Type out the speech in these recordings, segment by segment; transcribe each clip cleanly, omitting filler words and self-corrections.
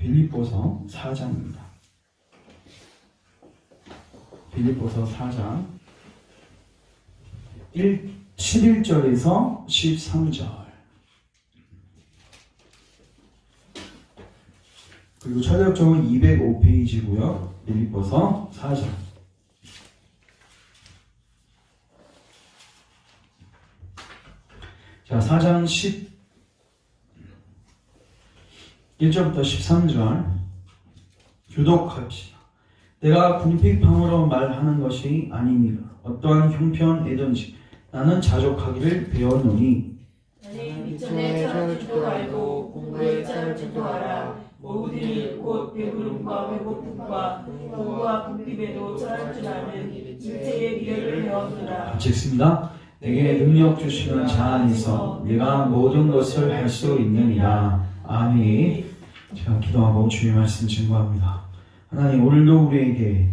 빌립보서 4장입니다. 빌립보서 4장 11절에서 13절 그리고 철력정은 205페이지고요. 빌립보서 4장 자, 4장 1절부터 13절 교독합시다. 내가 궁핍함으로 말하는 것이 아니니라. 어떠한 형편이든지 나는 자족하기를 배웠노니 미천에 차를 줄도 알고 공부에 차를 줄도 알아. 모든 일 곧 배부름과 배고픔과 공부와 궁핍에도 차를 줄 아는 일체의 비결을 배웠노라. 같이 읽습니다. 내게 능력 주시는 자 안에서 내가 모든 것을 할 수 있느니라. 아멘. 제가 기도하고 주의 말씀 증거합니다. 하나님, 오늘도 우리에게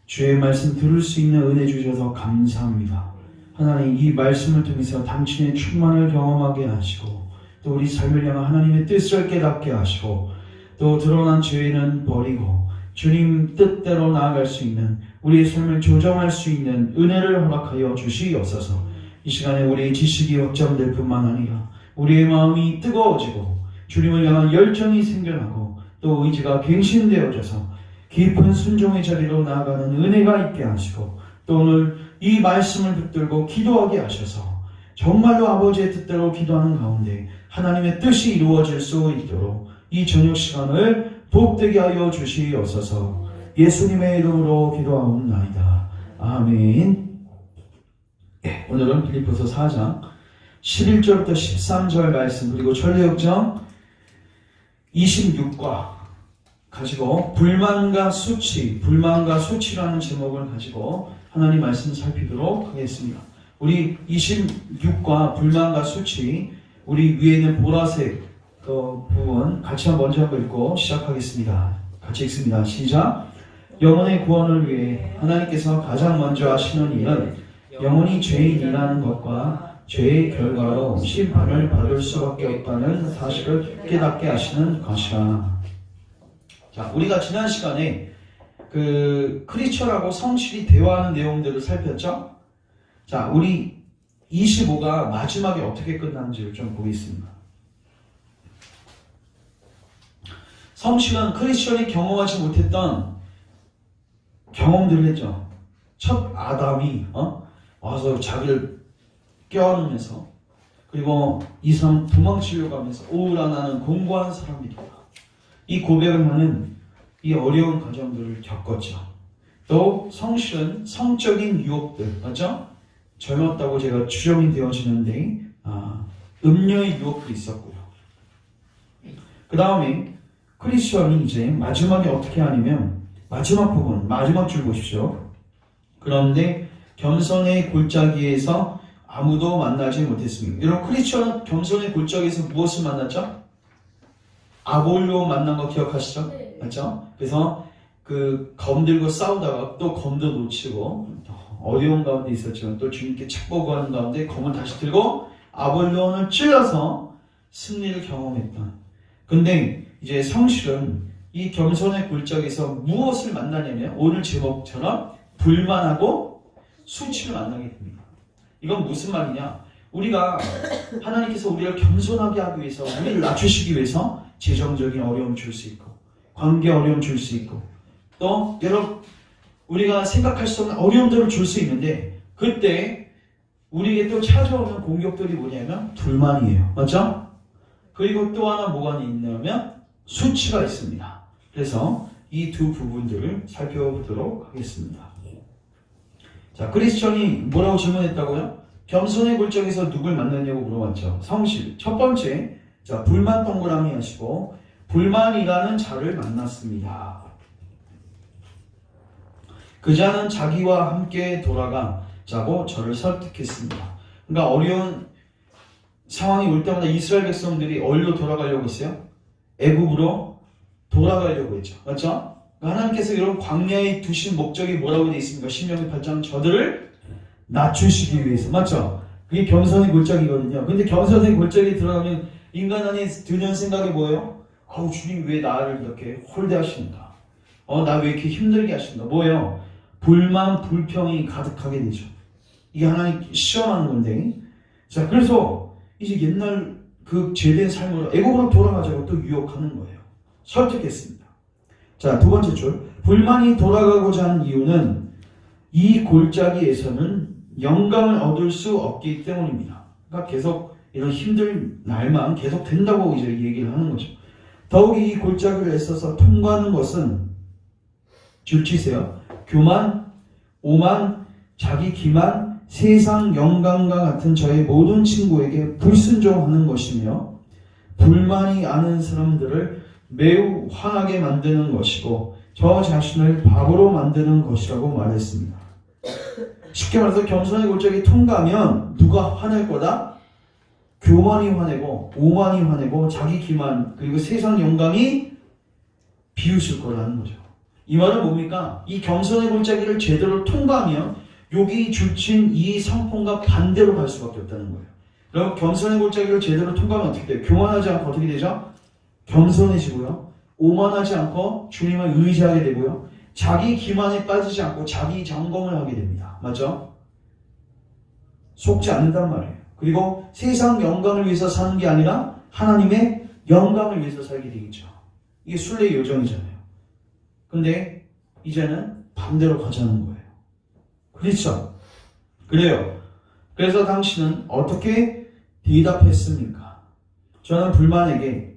주의 말씀 들을 수 있는 은혜 주셔서 감사합니다. 하나님, 이 말씀을 통해서 당신의 충만을 경험하게 하시고 또 우리 삶을 향한 하나님의 뜻을 깨닫게 하시고 또 드러난 죄는 버리고 주님 뜻대로 나아갈 수 있는 우리의 삶을 조정할 수 있는 은혜를 허락하여 주시옵소서. 이 시간에 우리의 지식이 확장될 뿐만 아니라 우리의 마음이 뜨거워지고 주님을 향한 열정이 생겨나고 또 의지가 갱신되어져서 깊은 순종의 자리로 나아가는 은혜가 있게 하시고 또 오늘 이 말씀을 붙들고 기도하게 하셔서 정말로 아버지의 뜻대로 기도하는 가운데 하나님의 뜻이 이루어질 수 있도록 이 저녁 시간을 복되게 하여 주시옵소서. 예수님의 이름으로 기도하옵나이다. 아멘. 오늘은 빌립보서 4장 11절부터 13절 말씀 그리고 전례역정 26과 가지고 불만과 수치라는 제목을 가지고 하나님 말씀 살피도록 하겠습니다. 우리 26과 불만과 수치, 우리 위에 있는 보라색 부분 같이 먼저 한번 읽고 시작하겠습니다. 같이 읽습니다. 시작. 영혼의 구원을 위해 하나님께서 가장 먼저 하시는 일은 영혼이 죄인이라는 것과 죄의 결과로 심판을 받을 수밖에 없다는 사실을 깨닫게 하시는 것이라. 자, 우리가 지난 시간에 크리스천하고 성실히 대화하는 내용들을 살폈죠? 자, 우리 25가 마지막에 어떻게 끝나는지를 좀 보겠습니다. 성실은 크리스천이 경험하지 못했던 경험들을 했죠. 첫 아담이 와서 자기를 껴안으면서 그리고 이 사람 도망치려고 하면서 오라 나는 공고한 사람이다. 이 고백을 하는 이 어려운 과정들을 겪었죠. 또 성실은 성적인 유혹들, 맞죠? 젊었다고 제가 추정이 되어지는데 음료의 유혹도 있었고요. 그 다음에 크리스천이 이제 마지막에 어떻게 하냐면 마지막 부분, 마지막 줄 보십시오. 그런데 겸손의 골짜기에서 아무도 만나지 못했습니다. 여러분, 크리스천은 겸손의 골짜기에서 무엇을 만났죠? 아볼로 만난 거 기억하시죠? 네. 맞죠? 그래서 검 들고 싸우다가 또 검도 놓치고 어려운 가운데 있었지만 또 주님께 착복하는 가운데 검을 다시 들고 아볼론을 찔러서 승리를 경험했던. 근데 이제 성실은 이 겸손의 골짜기에서 무엇을 만나냐면 오늘 제목처럼 불만하고 수치를 만나게 됩니다. 이건 무슨 말이냐? 우리가 하나님께서 우리를 겸손하게 하기 위해서 우리를 낮추시기 위해서 재정적인 어려움 줄 수 있고 관계 어려움 줄 수 있고 또 여러 우리가 생각할 수 없는 어려움들을 줄 수 있는데 그때 우리에게 또 찾아오는 공격들이 뭐냐면 불만이에요. 맞죠? 그리고 또 하나 뭐가 있냐면 수치가 있습니다. 그래서 이 두 부분들을 살펴보도록 하겠습니다. 자, 크리스천이 뭐라고 질문했다고요? 겸손의 골짜기에서 누굴 만났냐고 물어봤죠. 성실. 첫 번째, 자, 불만 동그라미 하시고 불만이라는 자를 만났습니다. 그 자는 자기와 함께 돌아가자고 저를 설득했습니다. 그러니까 어려운 상황이 올 때마다 이스라엘 백성들이 어디로 돌아가려고 했어요? 애굽으로 돌아가려고 했죠. 맞죠? 하나님께서 이런 광야에 두신 목적이 뭐라고 되어 있습니까? 신명기 8장 저들을 낮추시기 위해서. 맞죠? 그게 겸손의 골짜기거든요. 근데 겸손의 골짜기에 들어가면 인간 안에 드는 생각이 뭐예요? 아우 주님 왜 나를 이렇게 홀대하시는가? 나 왜 이렇게 힘들게 하시는가? 뭐예요? 불만 불평이 가득하게 되죠. 이게 하나님 시험하는 건데. 자, 그래서 이제 옛날 그 죄된 삶으로 애국으로 돌아가자고 또 유혹하는 거예요. 설득했습니다. 자, 두 번째 줄. 불만이 돌아가고자 하는 이유는 이 골짜기에서는 영감을 얻을 수 없기 때문입니다. 그러니까 계속 이런 힘든 날만 계속 된다고 이제 얘기를 하는 거죠. 더욱이 이 골짜기를 애써서 통과하는 것은 줄 치세요. 교만, 오만, 자기 기만, 세상 영감과 같은 저의 모든 친구에게 불순종하는 것이며 불만이 아는 사람들을 매우 화나게 만드는 것이고 저 자신을 바보로 만드는 것이라고 말했습니다. 쉽게 말해서 겸손의 골짜기 통과하면 누가 화낼 거다? 교만이 화내고 오만이 화내고 자기 기만 그리고 세상 영감이 비웃을 거라는 거죠. 이 말은 뭡니까? 이 겸손의 골짜기를 제대로 통과하면 여기 줄친 이 상품과 반대로 갈 수밖에 없다는 거예요. 그럼 겸손의 골짜기를 제대로 통과하면 어떻게 돼요? 교만하지 않고 어떻게 되죠? 겸손해지고요. 오만하지 않고 주님을 의지하게 되고요. 자기 기만에 빠지지 않고 자기 점검을 하게 됩니다. 맞죠? 속지 않는단 말이에요. 그리고 세상 영광을 위해서 사는 게 아니라 하나님의 영광을 위해서 살게 되겠죠. 이게 순례의 요정이잖아요. 근데 이제는 반대로 가자는 거예요. 그렇죠? 그래요. 그래서 당신은 어떻게 대답했습니까? 저는 불만에게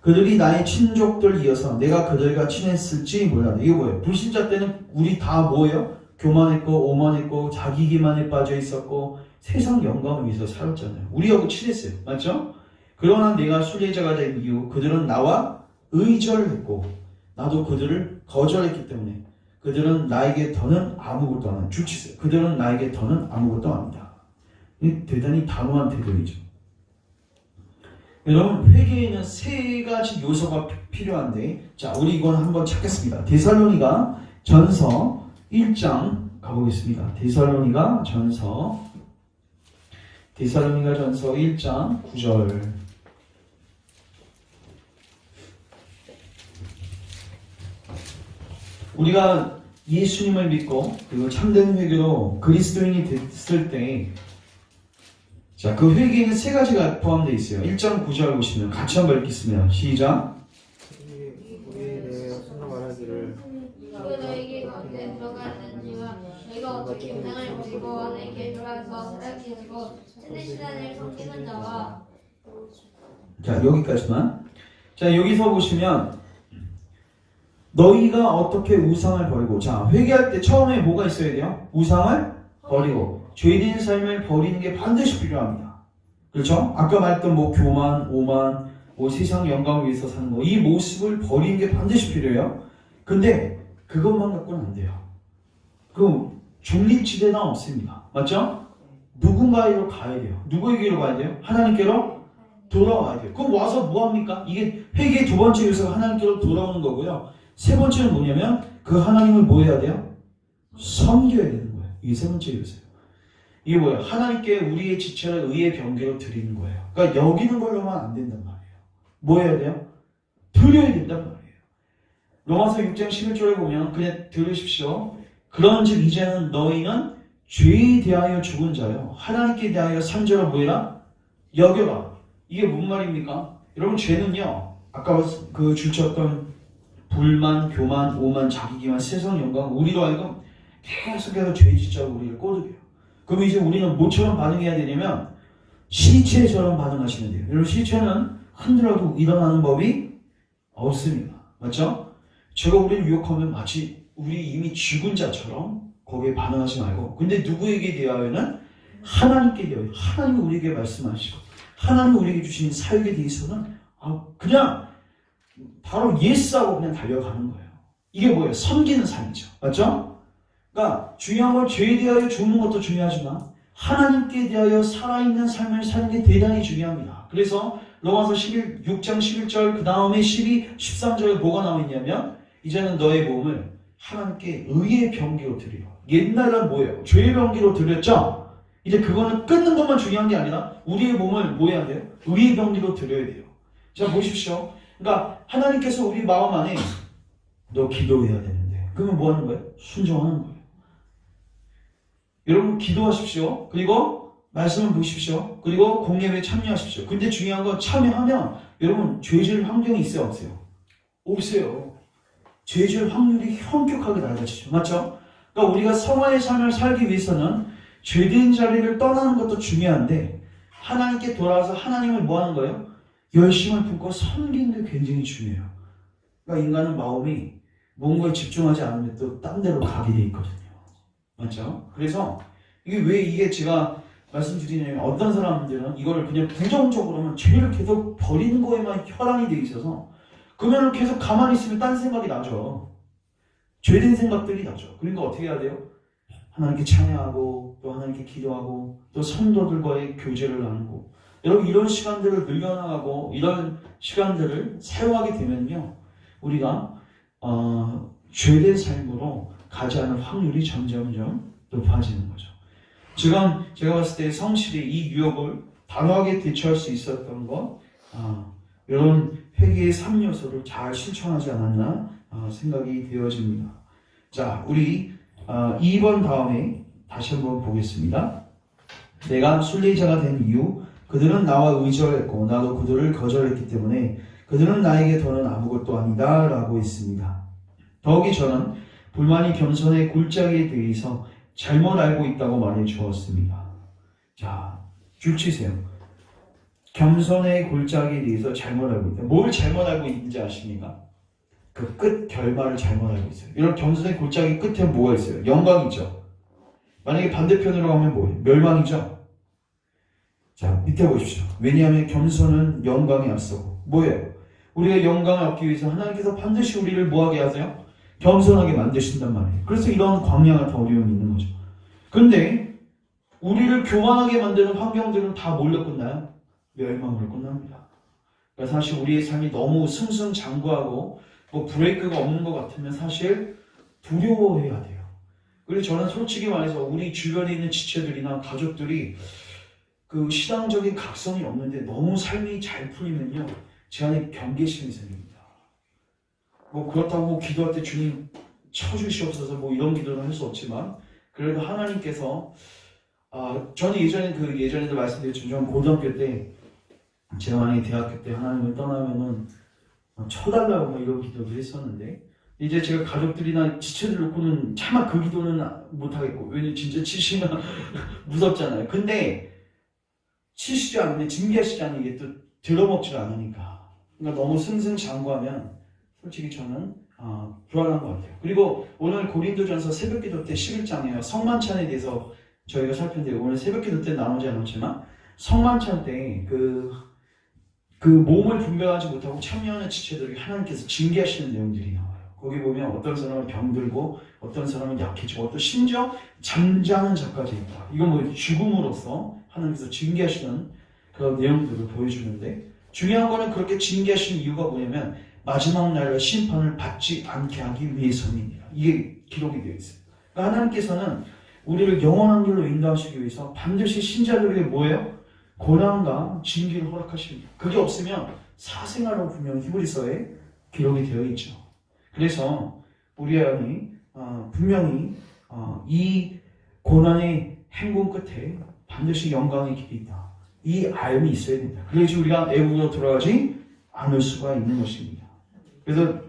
그들이 나의 친족들이어서 내가 그들과 친했을지 몰라요. 이게 뭐예요? 불신자 때는 우리 다 뭐예요? 교만했고 오만했고 자기 기만에 빠져 있었고 세상 영광을 위해서 살았잖아요. 우리하고 친했어요. 맞죠? 그러나 내가 순례자가 된 이후 그들은 나와 의절을 했고 나도 그들을 거절했기 때문에 그들은 나에게 더는 아무것도 안 합니다. 주치세요. 그들은 나에게 더는 아무것도 안 합니다. 대단히 단호한 태도이죠. 여러분 회개에는 세 가지 요소가 필요한데 자 우리 이건 한번 찾겠습니다. 데살로니가 전서 1장 가보겠습니다. 데살로니가 전서 1장 9절 우리가 예수님을 믿고 그리고 참된 회개로 그리스도인이 됐을 때 자, 그 회개에는 세 가지가 포함되어 있어요. 1장 9절 보시면 같이 한번 읽겠습니다. 시작. 우리에 대해 선을 말하기를 그 너에게 가운데 들어가는지와 너희가 어떻게 영향을 부리고 내게 돌아서 사랑해지고 참된 신앙을 섬기는 자와 자, 여기까지만. 자, 여기서 보시면 너희가 어떻게 우상을 버리고 자, 회개할 때 처음에 뭐가 있어야 돼요? 우상을 버리고 죄된 삶을 버리는 게 반드시 필요합니다. 그렇죠? 아까 말했던 뭐 교만, 오만, 뭐 세상 영광을 위해서 사는 거 이 모습을 버리는 게 반드시 필요해요. 근데 그것만 갖고는 안 돼요. 그 중립지대는 없습니다. 맞죠? 누군가에로 가야 돼요. 누구에게로 가야 돼요? 하나님께로 돌아와야 돼요. 그럼 와서 뭐 합니까? 이게 회개의 두 번째 요소가 하나님께로 돌아오는 거고요. 세 번째는 뭐냐면 그 하나님을 뭐 해야 돼요? 섬겨야 되는 거예요. 이게 세 번째 요소예요. 이게 뭐예요? 하나님께 우리의 지체를 의의 병기로 드리는 거예요. 그러니까 여기는 걸로만 안 된단 말이에요. 뭐 해야 돼요? 드려야 된단 말이에요. 로마서 6장 11절에 보면 그냥 들으십시오. 그런즉 이제는 너희는 죄에 대하여 죽은 자요 하나님께 대하여 산 자로 뭐해라? 여겨라. 이게 뭔 말입니까? 여러분 죄는요 아까 그 줄쳤던 불만, 교만, 오만, 자기기만, 세상 영광 우리로 하여금 계속해서 죄 짓자고 우리를 꼬드겨요. 그럼 이제 우리는 뭐처럼 반응해야 되냐면 시체처럼 반응하시면 돼요. 여러분 시체는 흔들어도 일어나는 법이 없습니다. 맞죠? 제가 우리를 유혹하면 마치 우리 이미 죽은 자처럼 거기에 반응하지 말고 근데 누구에게 대하여는 하나님께 대하여 하나님이 우리에게 말씀하시고 하나님이 우리에게 주신 사역에 대해서는 그냥 바로 예스하고 그냥 달려가는 거예요. 이게 뭐예요? 섬기는 삶이죠. 맞죠? 그러니까 중요한 건 죄에 대하여 죽는 것도 중요하지만 하나님께 대하여 살아있는 삶을 사는 게 대단히 중요합니다. 그래서 로마서 6장 11절 그 다음에 12, 13절에 뭐가 나와있냐면 이제는 너의 몸을 하나님께 의의 병기로 드리라. 옛날에는 뭐예요? 죄의 병기로 드렸죠? 이제 그거는 끊는 것만 중요한 게 아니라 우리의 몸을 뭐 해야 돼요? 의의 병기로 드려야 돼요. 자 보십시오. 그러니까 하나님께서 우리 마음 안에 너 기도해야 되는데 그러면 뭐 하는 거예요? 순종하는 거예요. 여러분 기도하십시오. 그리고 말씀을 보십시오. 그리고 공예배에 참여하십시오. 근데 중요한 건 참여하면 여러분 죄질 환경이 있어요? 없어요? 없어요. 죄질 확률이 현격하게 낮아지죠. 맞죠? 그러니까 우리가 성화의 삶을 살기 위해서는 죄된 자리를 떠나는 것도 중요한데 하나님께 돌아와서 하나님을 뭐 하는 거예요? 열심을 품고 섬기는 게 굉장히 중요해요. 그러니까 인간은 마음이 뭔가에 집중하지 않으면 또 딴 데로 가게 돼 있거든요. 맞죠? 그래서 이게 제가 말씀드리냐면 어떤 사람들은 이거를 그냥 부정적으로는 죄를 계속 버리는 거에만 혈안이 돼 있어서 그러면 계속 가만히 있으면 딴 생각이 나죠. 죄된 생각들이 나죠. 그러니까 어떻게 해야 돼요? 하나님께 찬양하고 또 하나님께 기도하고 또 성도들과의 교제를 나누고 여러분 이런 시간들을 늘려나가고 이런 시간들을 사용하게 되면요 우리가 죄된 삶으로 가지 않을 확률이 점점점 높아지는 거죠. 지금 제가 봤을 때 성실히 이 유혹을 단호하게 대처할 수 있었던 건 이런 회개의 3요소를 잘 실천하지 않았나 생각이 되어집니다. 자, 우리 2번 다음에 다시 한번 보겠습니다. 내가 순례자가 된 이유 그들은 나와 의절했고 나도 그들을 거절했기 때문에 그들은 나에게 더는 아무것도 아니다 라고 했습니다. 더욱이 저는 불만이 겸손의 골짜기에 대해서 잘못 알고 있다고 말해 주었습니다. 자, 줄 치세요. 겸손의 골짜기에 대해서 잘못 알고 있다. 뭘 잘못 알고 있는지 아십니까? 그 끝 결말을 잘못 알고 있어요. 이런 겸손의 골짜기 끝에 뭐가 있어요? 영광이죠. 만약에 반대편으로 가면 뭐예요? 멸망이죠. 자, 밑에 보십시오. 왜냐하면 겸손은 영광에 앞서고 뭐예요? 우리가 영광을 얻기 위해서 하나님께서 반드시 우리를 뭐하게 하세요? 겸손하게 만드신단 말이에요. 그래서 이런 광야 같은 어려움이 있는 거죠. 근데 우리를 교만하게 만드는 환경들은 다 뭘로 끝나요? 멸망으로 끝납니다. 그러니까 사실 우리의 삶이 너무 승승장구하고 뭐 브레이크가 없는 것 같으면 사실 두려워해야 돼요. 그리고 저는 솔직히 말해서 우리 주변에 있는 지체들이나 가족들이 그 신앙적인 각성이 없는데 너무 삶이 잘 풀리면요 제 안에 경계심이 생깁니다. 뭐 그렇다고 뭐 기도할 때 주님 쳐주시옵소서 뭐 이런 기도는 할 수 없지만 그래도 하나님께서 저는 예전에도 말씀드렸지만 고등학교 때 제가 만약에 대학교 때 하나님을 떠나면은 쳐달라고 뭐 이런 기도도 했었는데 이제 제가 가족들이나 지체들 놓고는 차마 그 기도는 못하겠고 왜냐면 진짜 치시면 무섭잖아요. 근데 치시지 않으면 징계하시지 않으면 이게 또 들어먹질 않으니까 그러니까 너무 승승장구하면 솔직히 저는 불안한 것 같아요. 그리고 오늘 고린도전서 새벽기도 때 11장에요. 성만찬에 대해서 저희가 살폈는데 오늘 새벽기도 때 나오지 않았지만 성만찬 때 그 몸을 분별하지 못하고 참여하는 지체들에게 하나님께서 징계하시는 내용들이 나와요. 거기 보면 어떤 사람은 병들고 어떤 사람은 약해지고 또 심지어 잠자는 자까지 있다. 이건 뭐 죽음으로써 하나님께서 징계하시는 그런 내용들을 보여주는데 중요한 거는 그렇게 징계하시는 이유가 뭐냐면 마지막 날의 심판을 받지 않게 하기 위해서입니다. 이게 기록이 되어 있어요. 그러니까 하나님께서는 우리를 영원한 길로 인도하시기 위해서 반드시 신자들에게 뭐예요? 고난과 징계를 허락하십니다. 그게 없으면 사생활로 분명히 히브리서에 기록이 되어 있죠. 그래서 우리 안에 분명히 이 고난의 행군 끝에 반드시 영광의 길이 있다. 이 알미 있어야 된다. 그래야지 우리가 애국으로 돌아가지 않을 수가 있는 것입니다. 그래서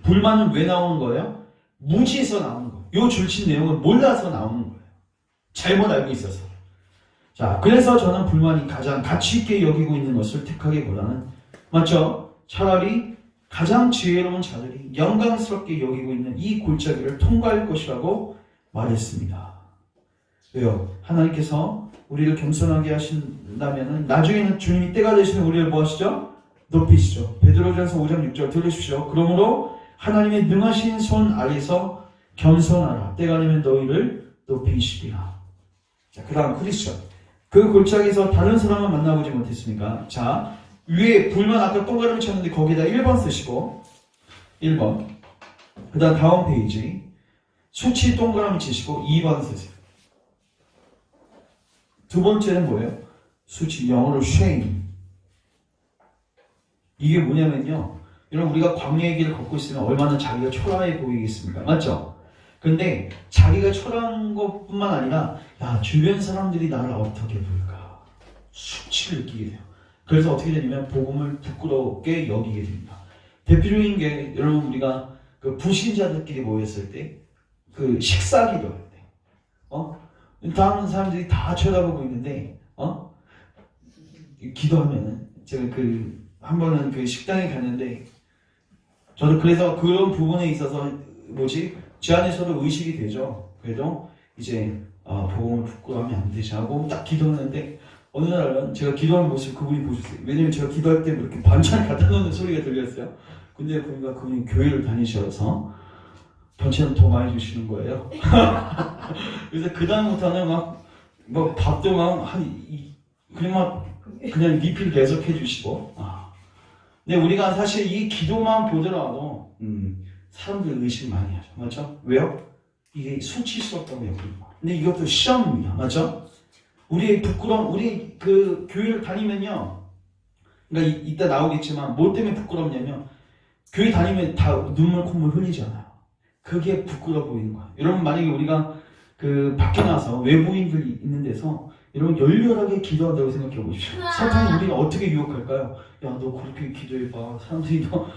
불만은 왜 나오는 거예요? 무지에서 나오는 거예요. 이 줄친 내용은 몰라서 나오는 거예요. 잘못 알고 있어서. 자, 그래서 저는 불만이 가장 가치 있게 여기고 있는 것을 택하기보다는 맞죠? 차라리 가장 지혜로운 자들이 영광스럽게 여기고 있는 이 골짜기를 통과할 것이라고 말했습니다. 왜요? 하나님께서 우리를 겸손하게 하신다면 나중에는 주님이 때가 되시는 우리를 뭐 하시죠? 높이시죠. 베드로전서 5장 6절 들으십시오. 그러므로 하나님의 능하신 손 아래서 겸손하라. 때가 되면 너희를 높이시리라. 자, 그 다음 크리스천. 그 골짜기에서 다른 사람을 만나보지 못했습니까? 자, 위에 불만 아까 동그라미 쳤는데 거기다 1번 쓰시고 1번. 그 다음 페이지 수치 동그라미 치시고 2번 쓰세요. 두 번째는 뭐예요? 수치, 영어로 shame. 이게 뭐냐면요 여러분 우리가 광야의 길을 걷고 있으면 얼마나 자기가 초라해 보이겠습니까? 맞죠? 근데 자기가 초라한 것뿐만 아니라 야 주변 사람들이 나를 어떻게 볼까 수치를 느끼게 돼요. 그래서 어떻게 되냐면 복음을 부끄럽게 여기게 됩니다. 대표적인 게 여러분 우리가 그 불신자들끼리 모였을 때 그 식사 기도할 때 다른 사람들이 다 쳐다보고 있는데 기도하면은 제가 그 한 번은 그 식당에 갔는데 저는 그래서 그런 부분에 있어서 제 안에서도 의식이 되죠. 그래도 이제 복음을 부끄러워하면 안 되지 하고 딱 기도하는데 어느 날은 제가 기도하는 모습 그분이 보셨어요. 왜냐면 제가 기도할 때 이렇게 반찬 갖다 놓는 소리가 들렸어요. 근데 보니까 그분이 교회를 다니셔서 반찬을 더 많이 주시는 거예요. 그래서 그 다음부터는 막 밥도 그냥 리필 계속 해주시고. 근데 우리가 사실 이 기도만 보더라도 사람들 의식 많이 하죠. 맞죠? 왜요? 이게 수치스럽다고 여깁니다. 근데 이것도 시험입니다. 맞죠? 우리 그 교회를 다니면요. 그러니까 이따 나오겠지만 뭐 때문에 부끄럽냐면 교회 다니면 다 눈물 콧물 흘리잖아요. 그게 부끄러워 보이는 거야. 여러분 만약에 우리가 그 밖에 나서 외부인들이 있는 데서 여러분 열렬하게 기도한다고 생각해 보십시오. 사탄이 우리를 어떻게 유혹할까요? 야, 너 그렇게 기도해봐. 사람들이 너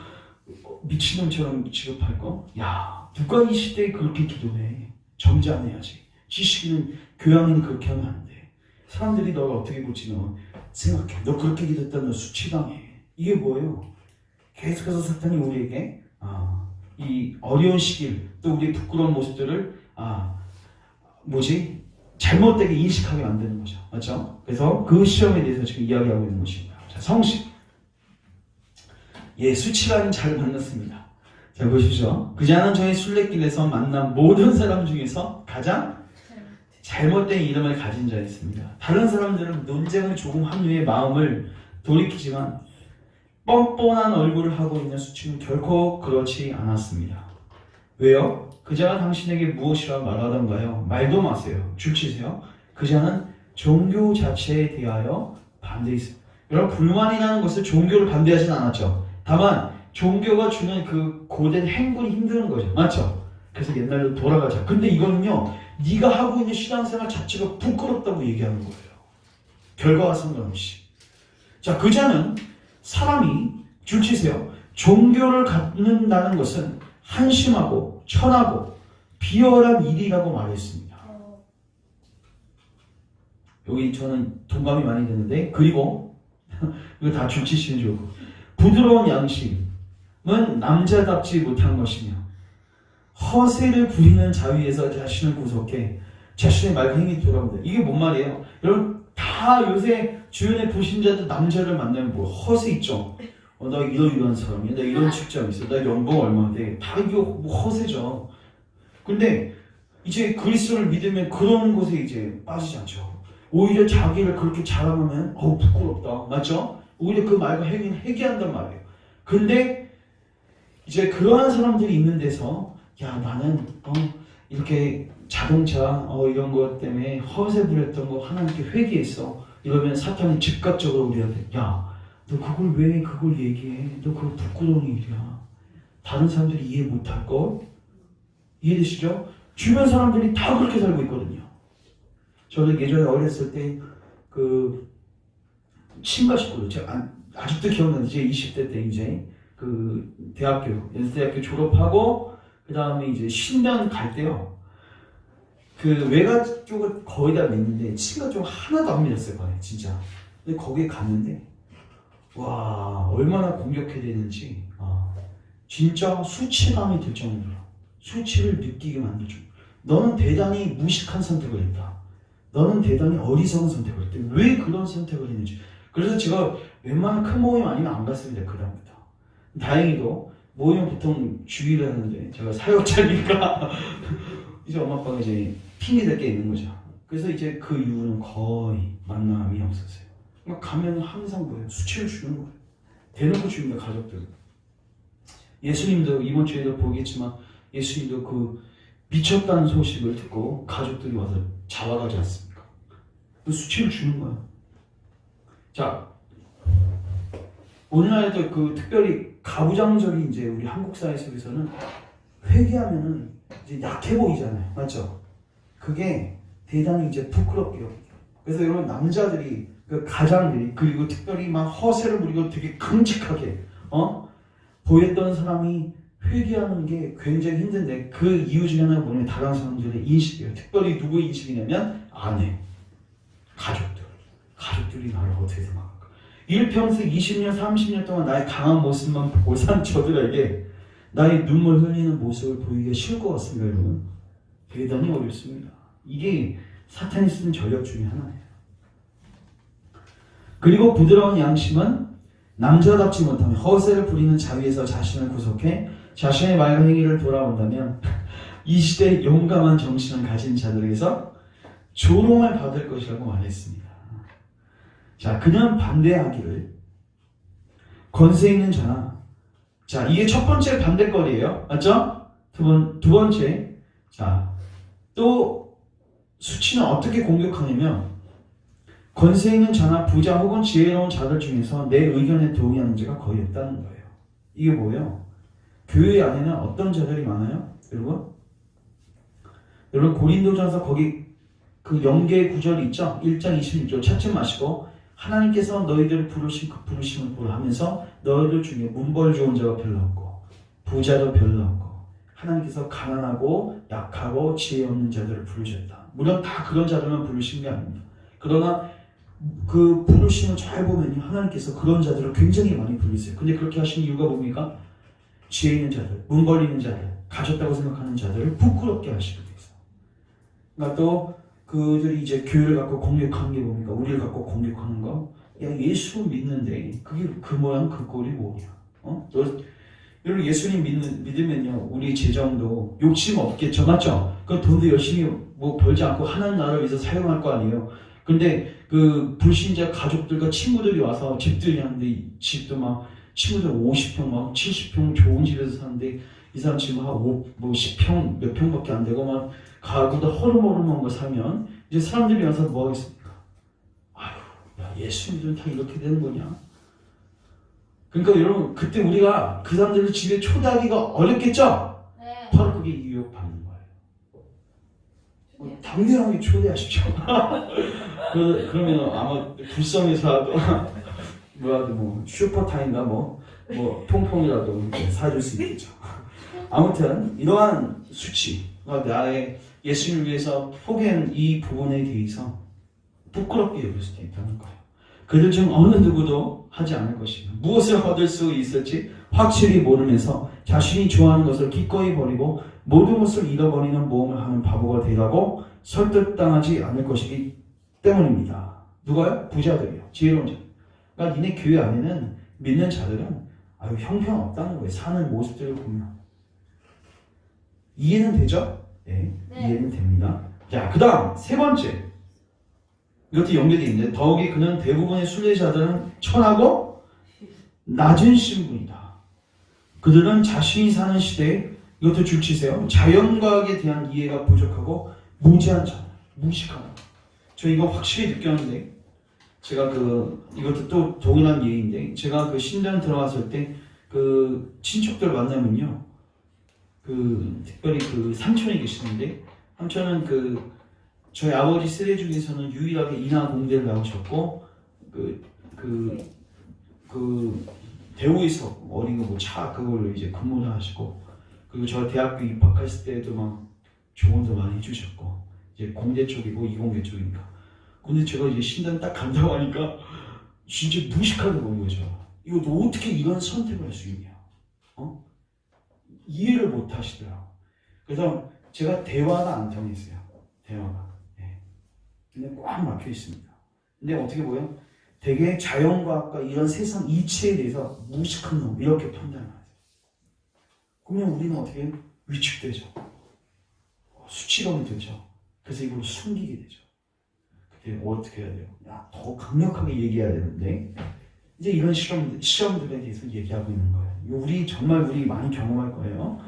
미친놈처럼 취급할까? 야, 누가 이 시대에 그렇게 기도해? 점잖해야지. 지식인은 교양은 그렇게 하면 안 돼. 사람들이 너를 어떻게 볼지 너 생각해. 너 그렇게 기도했다 너 수치당해. 이게 뭐예요? 계속해서 사탄이 우리에게 이 어려운 시기를 또 우리의 부끄러운 모습들을 잘못되게 인식하게 만드는 거죠. 맞죠? 그래서 그 시험에 대해서 지금 이야기하고 있는 것입니다. 자, 성식. 수치라는 잘 만났습니다. 자, 보십시오. 그지 않은 저의 순례길에서 만난 모든 사람 중에서 가장 잘못된 이름을 가진 자였습니다. 다른 사람들은 논쟁을 조금 한 후에 마음을 돌이키지만 뻔뻔한 얼굴을 하고 있는 수치는 결코 그렇지 않았습니다. 왜요? 그자가 당신에게 무엇이라 말하던가요? 말도 마세요. 줄치세요. 그자는 종교 자체에 대하여 반대했습니다. 여러분 불만이 나는 것을 종교를 반대하진 않았죠. 다만 종교가 주는 그 고된 행군이 힘든 거죠. 맞죠? 그래서 옛날로 돌아가자. 근데 이거는요. 네가 하고 있는 신앙생활 자체가 부끄럽다고 얘기하는 거예요. 결과와 상관없이. 자, 그자는 사람이 줄치세요. 종교를 갖는다는 것은 한심하고 천하고 비열한 일이라고 말했습니다. 여기 저는 동감이 많이 되는데 그리고 이거 다 줄치시는 줄 부드러운 양심은 남자답지 못한 것이며 허세를 부리는 자위에서 자신을 구속해 자신의 말 행위 돌아온다. 이게 뭔 말이에요? 여러분 다 요새 주변에 불신자들 남자를 만나면 뭐 허세 있죠. 나 이런 사람이야. 나 이런 직장 있어. 나 연봉 얼마인데 다 이거 뭐 허세죠. 근데 이제 그리스도를 믿으면 그런 곳에 이제 빠지지 않죠. 오히려 자기를 그렇게 자랑하면 부끄럽다. 맞죠? 오히려 그 말과 행위는 회개한단 말이에요. 근데 이제 그러한 사람들이 있는 데서 야 나는 이렇게 자동차 이런 것 때문에 허세 부렸던 거 하나님께 회개했어. 이러면 사탄이 즉각적으로 우리한테 야 너 왜 그걸 얘기해? 너 그거 부끄러운 일이야. 다른 사람들이 이해 못할 걸? 이해되시죠? 주변 사람들이 다 그렇게 살고 있거든요. 저는 예전에 어렸을 때 그 친가 식구들 제가 아직도 기억나는데 제 20대 때 이제 그 연세대학교 졸업하고 그 다음에 이제 신당 갈 때요. 그 외가 쪽을 거의 다 믿는데 친가 쪽 하나도 안 믿었을 거예요, 진짜. 근데 거기에 갔는데 와 얼마나 공격해야 되는지 진짜 수치감이 들 정도로 수치를 느끼게 만들 정도로 너는 대단히 무식한 선택을 했다. 너는 대단히 어리석은 선택을 했다. 왜 그런 선택을 했는지. 그래서 제가 웬만한 큰 모임 아니면 안 갔습니다. 그 다음부터. 다행히도 모임은 보통 주의를 하는데 제가 사역자니까 이제 엄마 아빠가 이제 핑계 댈 게 있는 거죠. 그래서 이제 그 이후는 거의 만남이 없었어요. 가면 항상 뭐예요? 수치를 주는 거예요. 대놓고 줍니다. 가족들. 예수님도 이번 주에도 보겠지만 예수님도 그 미쳤다는 소식을 듣고 가족들이 와서 잡아가지 않습니까? 그 수치를 주는 거예요. 자, 오늘날에도 그 특별히 가부장적인 이제 우리 한국 사회 속에서는 회개하면은 이제 약해 보이잖아요. 맞죠? 그게 대단히 이제 부끄럽게 여겨요. 그래서 여러분 남자들이 그 가장들이 그리고 특별히 막 허세를 부리고 되게 끔찍하게 보였던 사람이 회개하는 게 굉장히 힘든데 그 이유 중에 하나가 뭐냐면 다른 사람들의 인식이에요. 특별히 누구의 인식이냐면 아내, 가족들이 나를 어떻게 생각할까? 일평생 20년, 30년 동안 나의 강한 모습만 보고 산 저들에게 나의 눈물 흘리는 모습을 보이기가 싫을 것 같습니다, 여러분. 대단히 어렵습니다. 이게 사탄이 쓰는 전략 중에 하나예요. 그리고 부드러운 양심은 남자답지 못하며 허세를 부리는 자위에서 자신을 구속해 자신의 말과 행위를 돌아온다면 이 시대에 용감한 정신을 가진 자들에게서 조롱을 받을 것이라고 말했습니다. 자, 그냥 반대하기를 권세 있는 자나, 자, 이게 첫 번째 반대거리예요. 맞죠? 두 번째, 자, 또 수치는 어떻게 공격하냐면 권세 있는 자나 부자 혹은 지혜로운 자들 중에서 내 의견에 동의하는 자가 거의 없다는 거예요. 이게 뭐예요? 교회 안에는 어떤 자들이 많아요? 여러분 고린도전서 거기 그 영계 구절이 있죠? 1장 26절 찾지 마시고 하나님께서 너희들을 부르신 그 부르심을 보라 하면서 너희들 중에 문벌 좋은 자가 별로 없고 부자도 별로 없고 하나님께서 가난하고 약하고 지혜 없는 자들을 부르셨다. 물론 다 그런 자들만 부르신 게 아닙니다. 그러나 그 부르심을 잘 보면요, 하나님께서 그런 자들을 굉장히 많이 부르세요. 근데 그렇게 하신 이유가 뭡니까? 지혜 있는 자들, 문 벌리는 자들, 가졌다고 생각하는 자들을 부끄럽게 하시기 위해서. 그러니까 또 그들이 이제 교회를 갖고 공격하는 게 뭡니까? 우리를 갖고 공격하는 거? 야, 예수 믿는데 그게 그 모양 그 꼴이 뭐냐? 여러분 예수님 믿으면요, 우리 재정도 욕심 없겠죠, 맞죠? 그 돈도 열심히 뭐 벌지 않고 하나님 나라를 위해서 사용할 거 아니에요. 근데 그 불신자 가족들과 친구들이 와서 집들이 하는데 집도 막 친구들 50평 막 70평 좋은 집에서 사는데 이 사람 지금 한 10평 몇 평밖에 안 되고 막 가구도 허름허름한 거 사면 이제 사람들이 와서 뭐 하겠습니까? 아유, 야, 예수 믿으면 다 이렇게 되는 거냐? 그러니까 여러분 그때 우리가 그 사람들을 집에 초대하기가 어렵겠죠? 네. 바로 그게 유혹받는 거예요. 당연하게 초대하십시오. 그러면 아마 불성에서라도 뭐 슈퍼타임인가 뭐 퐁퐁이라도 사줄 수 있겠죠. 아무튼 이러한 수치, 나의 예수님을 위해서 포기한 이 부분에 대해서 부끄럽게 여길 수도 있다는 거예요. 그들 중 어느 누구도 하지 않을 것이며 무엇을 얻을 수 있을지 확실히 모르면서 자신이 좋아하는 것을 기꺼이 버리고 모든 것을 잃어버리는 모험을 하는 바보가 되라고 설득당하지 않을 것이기 때문입니다. 누가요? 부자들이요. 지혜로운 자. 그러니까 니네 교회 안에는 믿는 자들은 아유 형편없다는 거예요. 사는 모습들을 보면. 이해는 되죠? 네. 이해는 됩니다. 자, 그 다음 세 번째. 이것도 연결되어 있는데 더욱이 그는 대부분의 순례자들은 천하고 낮은 신분이다. 그들은 자신이 사는 시대에 이것도 줄치세요. 자연과학에 대한 이해가 부족하고 무지한 자, 무식하다. 저 이거 확실히 느꼈는데 제가 이것도 또 동일한 예인데 제가 그 신당 들어갔을 때 그 친척들 만나면요, 특별히 그 삼촌이 계시는데 삼촌은 저희 아버지 세대 중에서는 유일하게 인하 공대를 나오셨고 대우에서 어린 거 차 그걸로 이제 근무를 하시고 그리고 저 대학교 입학했을 때도 막 조언도 많이 해주셨고 이제 공대 쪽이고 이공계 쪽이니까. 근데 제가 이제 신당 딱 간다고 하니까 진짜 무식하게 보는 거죠. 이거 너 어떻게 이런 선택을 할 수 있냐? 이해를 못 하시더라고. 그래서 제가 대화가 안 통했어요. 대화가. 네. 근데 꽉 막혀 있습니다. 근데 어떻게 보여? 되게 자연과학과 이런 세상 이치에 대해서 무식한 놈 이렇게 판단을 하세요. 그러면 우리는 어떻게 위축되죠? 수치감이 되죠. 그래서 이걸 숨기게 되죠. 그때 어떻게 해야 돼요? 야, 더 강력하게 얘기해야 되는데 이제 이런 시험들에 대해서 얘기하고 있는 거예요. 우리 많이 경험할 거예요.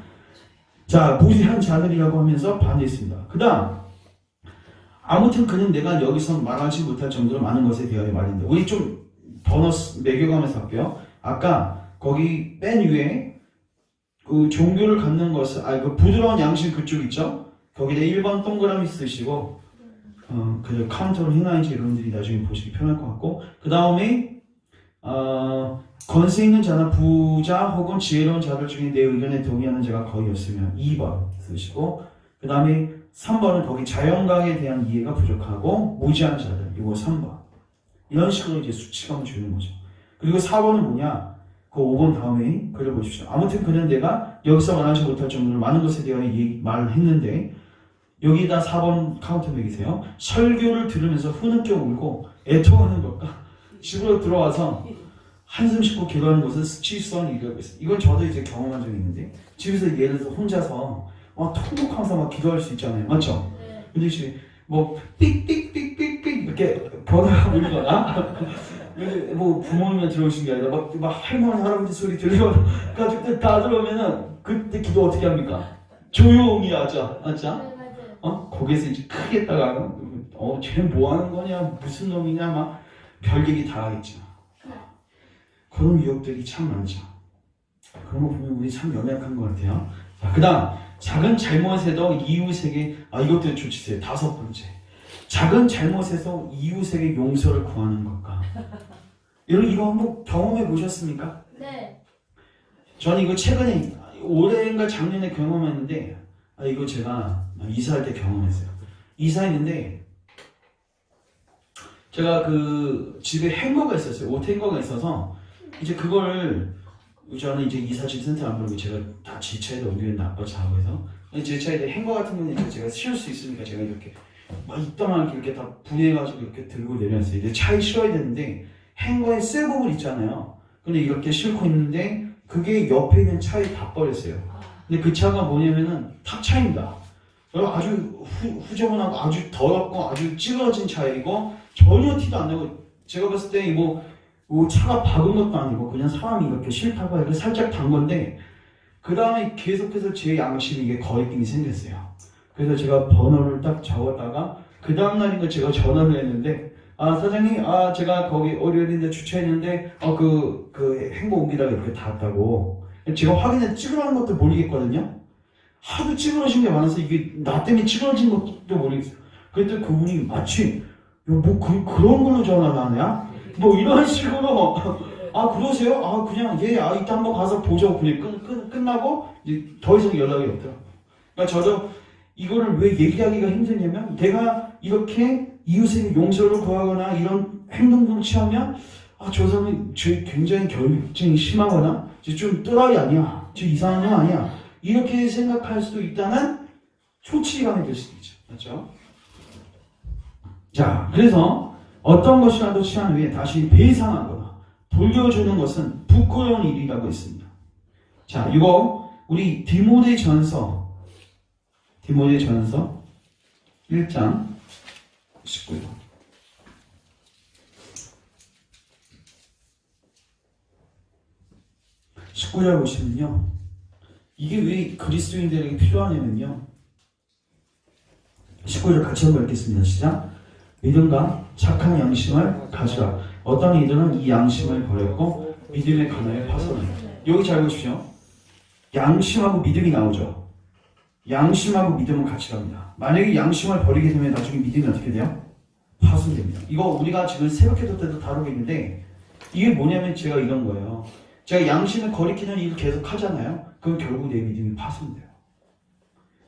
자, 무지한 자들이라고 하면서 반대했습니다. 그 다음 아무튼 그는 내가 여기서 말하지 못할 정도로 많은 것에 대하여 말인데 우리 좀 더 매겨가면서 할게요. 아까 거기 맨 위에 그 종교를 갖는 것을 그 부드러운 양심 그쪽 있죠? 거기다 1번 동그라미 쓰시고 그 카운터로 행하인지 이런들이 나중에 보시기 편할 것 같고 그 다음에 권세 있는 자나 부자 혹은 지혜로운 자들 중에 내 의견에 동의하는 자가 거의 없으면 2번 쓰시고 그 다음에 3번은 거기 자연강에 대한 이해가 부족하고 무지한 자들 이거 3번 이런 식으로 이제 수치감을 주는 거죠. 그리고 4번은 뭐냐 그 5번 다음에 그려보십시오. 아무튼 그는 내가 여기서 말하지 못할 정도로 많은 것에 대하여 말을 했는데 여기다 4번 카운터 매기세요. 설교를 들으면서 흐느껴 울고 애통하는 것과 집으로 들어와서 한숨 쉬고 기도하는 것은 수치스러운 일이라고 했어요. 이건 저도 이제 경험한 적이 있는데 집에서 예를 들어서 혼자서 통곡하면서 막 기도할 수 있잖아요. 맞죠? 근데 이제 뭐 삑삑삑삑삑 이렇게 번호가 울거나 뭐 부모님이 들어오신 게 아니라 막 할머니 할아버지 소리 들리거나 가족들 다 들어오면은 그때 기도 어떻게 합니까? 조용히 하죠. 맞죠? 거기에서 이제 크게 했다가 쟤는 뭐 하는 거냐 무슨 놈이냐 막 별얘기 다 하겠죠. 그런 유혹들이 참 많죠. 그런 거 보면 우리 참 연약한 것 같아요. 자, 그 다음 작은 잘못에도 이웃에게 이것도 좋지세요. 5번째 작은 잘못에서 이웃에게 용서를 구하는 것과 여러분 이거 한번 경험해 보셨습니까? 네. 저는 이거 최근에 올해인가 작년에 경험했는데 이거 제가 이사할 때 경험했어요. 이사했는데 제가 그 집에 행거가 있었어요. 옷 행거가 있어서 이제 그걸 저는 이제 이사짐 센터 안 부르고 제가 다 제 차에다 옮기는데 아빠 자고 해서 제 차에다 행거 같은 경우는 제가 실을 수 있으니까 제가 이렇게 막 이따만하게 이렇게 다 분해해가지고 이렇게 들고 내려왔어요. 이제 차에 실어야 되는데 행거에 쇠 부분 있잖아요. 근데 이렇게 싣고 있는데 그게 옆에 있는 차에 다 버렸어요. 근데 그 차가 뭐냐면은 탑차입니다. 아주 후저분하고 아주 더럽고 아주 찌그러진 차이고 전혀 티도 안 나고 제가 봤을 때 뭐 차가 박은 것도 아니고 그냥 사람이 이렇게 싫다고 이렇게 살짝 단 건데 그 다음에 계속해서 제 양심이 이게 거리낌이 생겼어요. 그래서 제가 번호를 딱 적었다가 그 다음날인가 제가 전화를 했는데 사장님 제가 거기 어디인데 주차했는데 그 행보 옮기다가 이렇게 닿았다고 제가 확인해 찌그러진 것도 모르겠거든요. 하도 찌그러진 게 많아서 이게 나 때문에 찌그러진 것도 모르겠어요. 그랬더니 그분이 마치 그런 걸로 전화를 하냐? 뭐 이런 식으로 그러세요? 그냥 이따 한번 가서 보자고 그냥 끝나고 이제 더 이상 연락이 없더라고요. 그러니까 저도 이거를 왜 얘기하기가 힘드냐면 내가 이렇게 이웃에게 용서를 구하거나 이런 행동을 취하면 저 사람이 굉장히 결정이 심하거나 좀 또라이 아니야, 저 이상한 놈 아니야 이렇게 생각할 수도 있다는 초치감이 될 수도 있죠. 맞죠? 자, 그래서 어떤 것이라도 취한 후에 다시 배상하거나 돌려주는 것은 부끄러운 일이라고 했습니다. 자, 이거 우리 디모데전서 1장 19절. 19절 보시면요. 이게 왜 그리스도인들에게 필요하냐면요. 19절 같이 한번 읽겠습니다. 시작. 믿음과 착한 양심을 가지라. 어떤 이들은 이 양심을 버렸고 믿음의 가나에 파손한다. 여기 잘 보십시오. 양심하고 믿음이 나오죠. 양심하고 믿음은 같이 갑니다. 만약에 양심을 버리게 되면 나중에 믿음이 어떻게 돼요? 파손됩니다. 이거 우리가 지금 새벽기도 때도 다루고 있는데 이게 뭐냐면 제가 이런 거예요. 제가 양심을 거리키는 일을 계속 하잖아요. 그럼 결국 내 믿음이 파손돼요.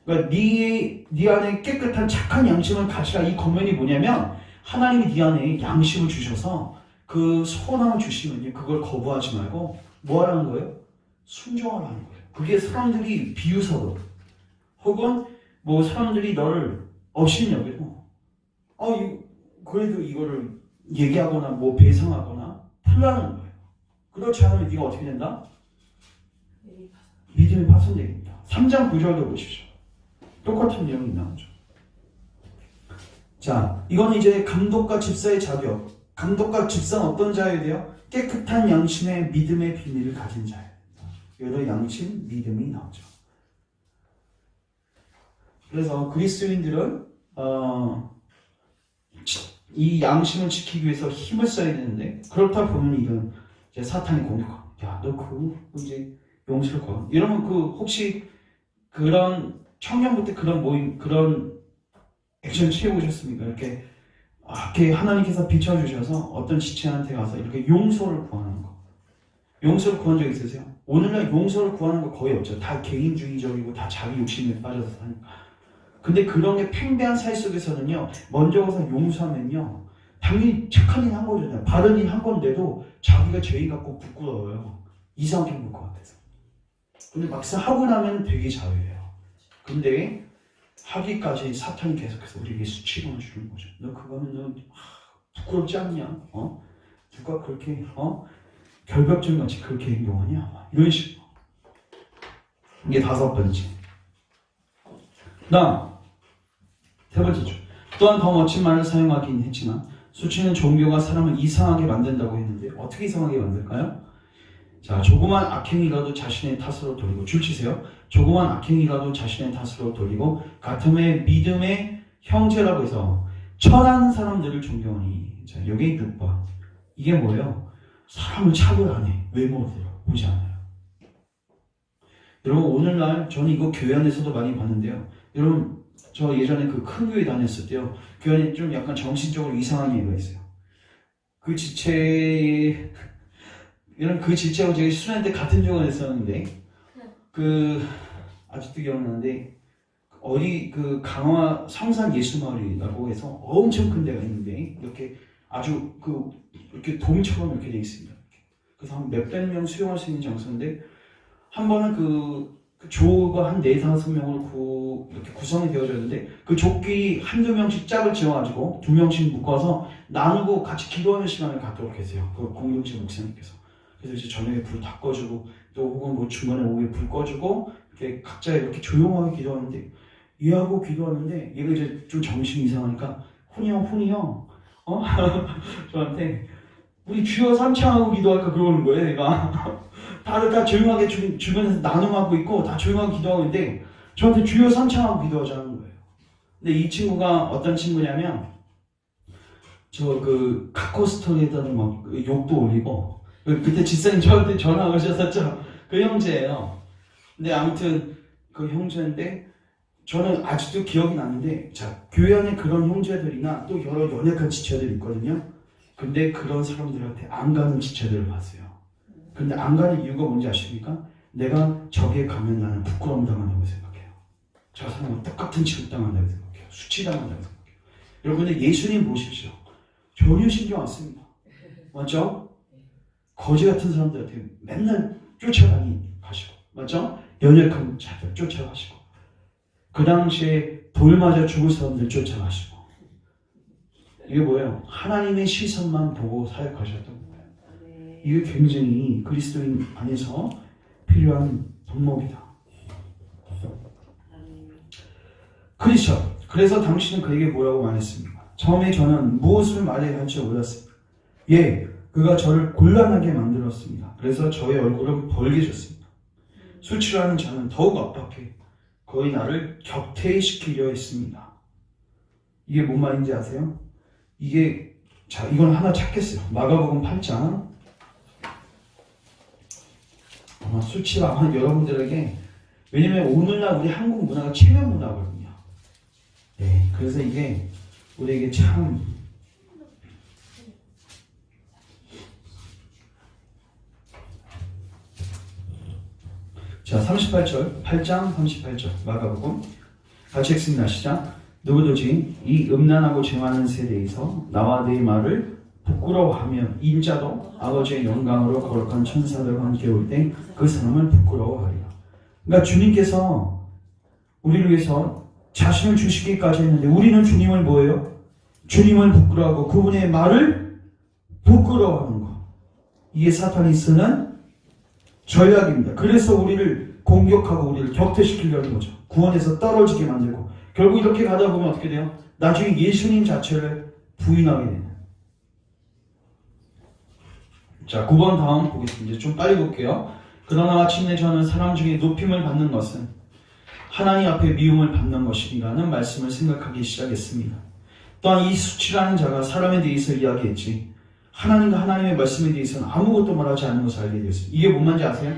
그러니까 네 안에 깨끗한 착한 양심을 가지라. 이 권면이 뭐냐면 하나님이 네 안에 양심을 주셔서 그 소원함을 주시면요. 그걸 거부하지 말고 뭐 하라는 거예요? 순종하라는 거예요. 그게 사람들이 비웃어도 혹은 뭐 사람들이 너를 업신여기고 그래도 이거를 얘기하거나 뭐 배상하거나 풀라는 거예요. 그렇지 않으면 네가 어떻게 된다? 믿음이 파손됩니다. 3장 9절도 보십시오. 똑같은 내용이 나오죠. 자, 이거는 이제 감독과 집사의 자격. 감독과 집사는 어떤 자여야 돼요? 깨끗한 양심의 믿음의 비밀을 가진 자예요. 여기서 양심, 믿음이 나오죠. 그래서 그리스도인들은 이 양심을 지키기 위해서 힘을 써야 되는데 그렇다 보면 이건 이제 사탄이 공격합니다. 야, 너 이제 용서를 구하. 이러면 혹시 그런 청년부 때 그런 모임, 그런 액션 취해보셨습니까? 이렇게 하나님께서 비춰주셔서 어떤 지체한테 가서 이렇게 용서를 구하는 거. 용서를 구한 적 있으세요? 오늘날 용서를 구하는 거 거의 없죠. 다 개인주의적이고 다 자기 욕심에 빠져서 사니까. 근데 그런 게 팽배한 사회 속에서는요, 먼저 가서 용서하면요, 당연히 착한 일 한 거잖아요. 바른 일 한 건데도 자기가 죄인 같고 부끄러워요. 이상하게 볼 것 같아서. 근데 막상 하고 나면 되게 자유해요. 근데 하기까지 사탄이 계속해서 우리에게 수치감을 주는 거죠. 너 그거 하면 너 부끄럽지 않냐? 누가 그렇게 결벽증 같이 그렇게 행동하냐? 이런 식으로. 이게 5번째. 다음 3번째죠. 또한 더 멋진 말을 사용하긴 했지만 수치는 종교가 사람을 이상하게 만든다고 했는데 어떻게 이상하게 만들까요? 자, 조그만 악행이라도 자신의 탓으로 돌리고, 줄 치세요. 조그만 악행이라도 자신의 탓으로 돌리고 같음의 믿음의 형제라고 해서 천한 사람들을 존경하니. 자, 여기 6번. 이게 뭐예요? 사람을 차별 안 해. 외모로 보지 않아요. 여러분, 오늘날 저는 이거 교회 안에서도 많이 봤는데요. 여러분, 저 예전에 그 큰 교회 다녔을 때요, 교회 안에 좀 약간 정신적으로 이상한 얘기가 있어요. 그 지체하고 제가 수련 때 같은 조가 있었는데, 아직도 기억나는데, 어디 강화 성산 예수마을이라고 해서 엄청 큰 데가 있는데, 이렇게 아주 이렇게 돔처럼 이렇게 돼 있습니다. 그래서 한 몇백 명 수용할 수 있는 장소인데, 한 번은 그 조가 한 4-5명으로 이렇게 구성이 되어졌는데, 그 조끼 한두 명씩 짝을 지어가지고 2명씩 묶어서 나누고 같이 기도하는 시간을 갖도록 계세요. 그 공동체 목사님께서. 그래서 이제 저녁에 불 다 꺼주고, 또 혹은 뭐 중간에 오후에 불 꺼주고, 이렇게 각자 이렇게 조용하게 기도하는데, 얘하고 기도하는데, 얘가 이제 좀 정신이 이상하니까, 훈이 형, 저한테, 우리 주여 삼창하고 기도할까 그러는 거예요, 얘가. 다들 다 조용하게 주변에서 나눔하고 있고, 다 조용하게 기도하고 있는데, 저한테 주여 삼창하고 기도하자는 거예요. 근데 이 친구가 어떤 친구냐면, 카코스톡에다가 막 욕도 올리고, 그때 집사님 저한테 전화 오셨었죠? 그 형제예요. 근데 아무튼 그 형제인데 저는 아직도 기억이 나는데, 자, 교회 안에 그런 형제들이나 또 여러 연약한 지체들이 있거든요. 근데 그런 사람들한테 안 가는 지체들을 봤어요. 근데 안 가는 이유가 뭔지 아십니까? 내가 저기에 가면 나는 부끄러움 당한다고 생각해요. 저 사람은 똑같은 취급당한다고 생각해요. 수치당한다고 생각해요. 여러분들 예수님 보십시오. 전혀 신경 안 씁니다. 맞죠? 거지 같은 사람들한테 맨날 쫓아가시고, 맞죠? 연약한 자들 쫓아가시고, 그 당시에 돌 맞아 죽을 사람들 쫓아가시고. 이게 뭐예요? 하나님의 시선만 보고 사역하셨던 거예요. 이게 굉장히 그리스도인 안에서 필요한 덕목이다. 크리스천. 그래서 당신은 그에게 뭐라고 말했습니까? 처음에 저는 무엇을 말해야 할지 몰랐습니다. 그가 저를 곤란하게 만들었습니다. 그래서 저의 얼굴은 벌개졌습니다. 술 취하는 자는 더욱 압박해 거의 나를 격퇴시키려 했습니다. 이게 뭔 말인지 아세요? 이건 하나 찾겠어요. 마가복음 8장. 아마 수치가 아마 여러분들에게, 왜냐면 오늘날 우리 한국 문화가 체면 문화거든요. 네, 그래서 이게 우리에게 참 자, 38절, 8장 38절, 마가복음. 같이 읽습니다. 시작. 누구든지 이 음란하고 죄많은 세대에서 나와 내 말을 부끄러워하며 인자도 아버지의 영광으로 거룩한 천사들과 함께 올 때 그 사람을 부끄러워하리라. 그러니까 주님께서 우리를 위해서 자신을 주시기까지 했는데, 우리는 주님을 뭐예요? 주님을 부끄러워하고 그분의 말을 부끄러워하는 거. 이게 사탄이 쓰는 전략입니다. 그래서 우리를 공격하고 우리를 격퇴시키려는 거죠. 구원에서 떨어지게 만들고, 결국 이렇게 가다 보면 어떻게 돼요? 나중에 예수님 자체를 부인하게 되는. 자, 9번 다음 보겠습니다. 이제 좀 빨리 볼게요. 그러나 마침내 저는 사람 중에 높임을 받는 것은 하나님 앞에 미움을 받는 것이라는 말씀을 생각하기 시작했습니다. 또한 이 수치라는 자가 사람에 대해서 이야기했지, 하나님과 하나님의 말씀에 대해서는 아무것도 말하지 않는 것을 알게 되었습니다. 이게 뭔 말인지 아세요?